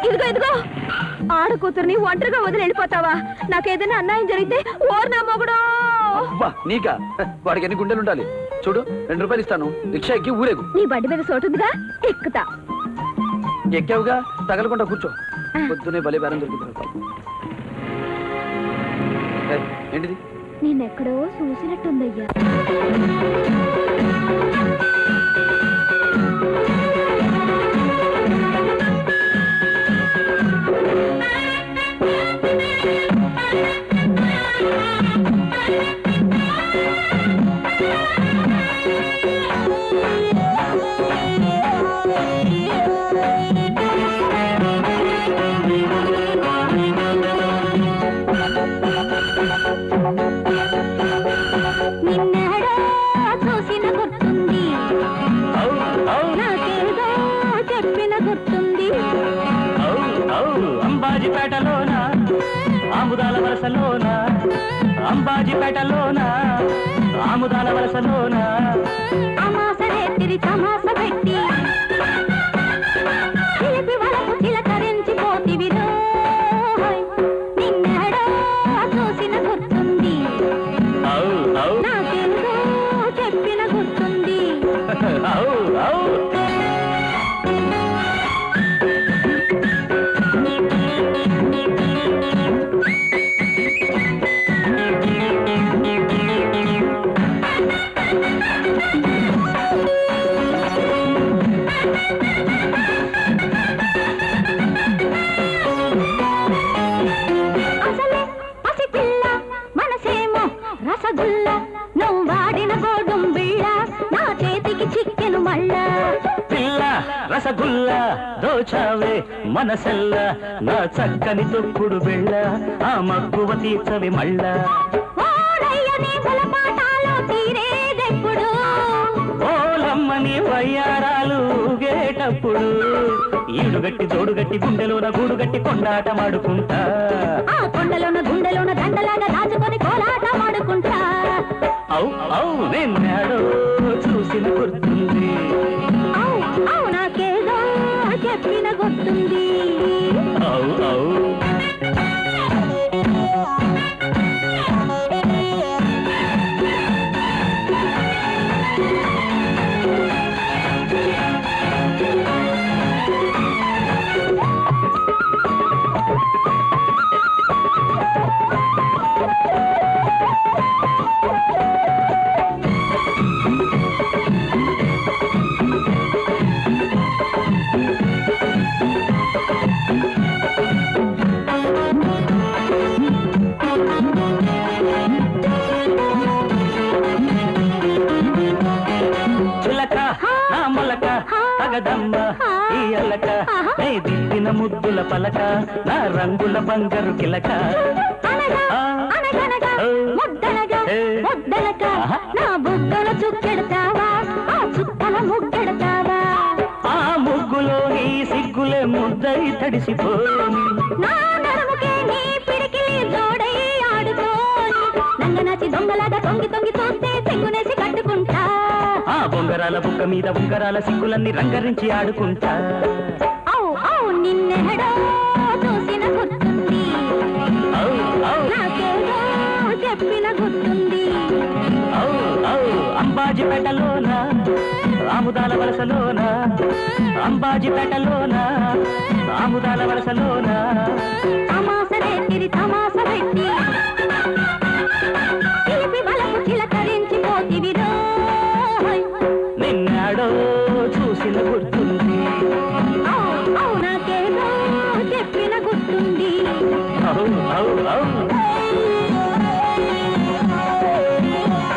ఇదిగో ఇదిగో ఆడ కూతుర్ని ఒంటరిగా వదిలి వెళ్ళిపోతావా? నాకేదైనా అన్యాయం జరిగితే ఓర్ నా మొగుడో. నీకా? వాడికి ఎన్ని గుండెలు ఉండాలి? చూడు, 2 రూపాయలు ఇస్తాను, రిక్షా ఎక్కి ఊరేగు. నీ బండి మీద సోటుందిగా, ఎక్కుతా. ఎక్కావుగా, తగలకుండా కూర్చో. పొద్దునే భలే బేరం దొరుకుతుంది. ఏంటిది? నేనెక్కడో చూసినట్టుందయ్యా. అంబాజీపేటలోన ఆముదాల వలసలోన, అంబాజీపేటలోన ఆముదాల వలసలోన అమాస రేతిరి తమాస పెట్టి చిలిపి వలకు చిలకరించి పోతివిరో. నిన్నెడో చూసిన గుర్తుంది, నాకెందో చెప్పిన గుర్తుంది. రసగుల్ల నువ్వు వాడిన గోడుం బిళ్ళ నా చేతికి చిక్కెను మళ్ళా. పిల్ల రసగుల్ల దోచావే మనసెల్ల నా చక్కని తొక్కుడు బిళ్ళ ఆ మక్కువ తీర్చవి మళ్ళా. ఓరయ్యని బలపాటాలో తీరేదెప్పుడు, ఓలమ్మని వయ్యారాలు ఊగేటప్పుడు ఈడుగట్టి తోడుగట్టి గుండెలోన గూడుగట్టి కొండాటమాడుకుంటా. ఆ కొండలోన గుండెలోన దండలాగా దాచుకొని కోలాటమాడుకుంటా. నిన్నాడో చూసిన గుర్తుంది, నాకేదో చెప్పిన గుర్తుంది. తగదమ్మ ఈ అల్లక నే దిద్దిన ముద్దుల పలక నా రంగుల బంగారు కిలక. నా బుగ్గల చుక్కెడతావా, ఆ చుక్కల ముగ్గెడతావా? ఆ ముగ్గులో నీ సిగ్గులే ముద్దై తడిసిపోని, నా నడుముకే నీ పిడికిలి జోడై ఆడుకోని, నంగనాచి దొంగలాగా తొంగి తొంగి చూస్తే చెంగునేసి కట్టుకుంటా. ఆ బొంగరాల బుగ్గ మీద ఉంగరాల సిగ్గులన్నీ రంగరించి ఆడుకుంటా. నిన్నెడో చూసిన గుర్తుంది, నాకేదో చెప్పిన గుర్తుంది. అంబాజీపేటలోన ఆముదాల వలసలోన, అంబాజీపేటలోన ఆముదాల వలసలోన అమాస రేతిరి తమాస పెట్టి చిలిపి వలకు చిలకరించి పోతివిరో. నిన్నాడో చూసిన గుర్తుంది, నాకేదో చెప్పిన గుర్తుంది.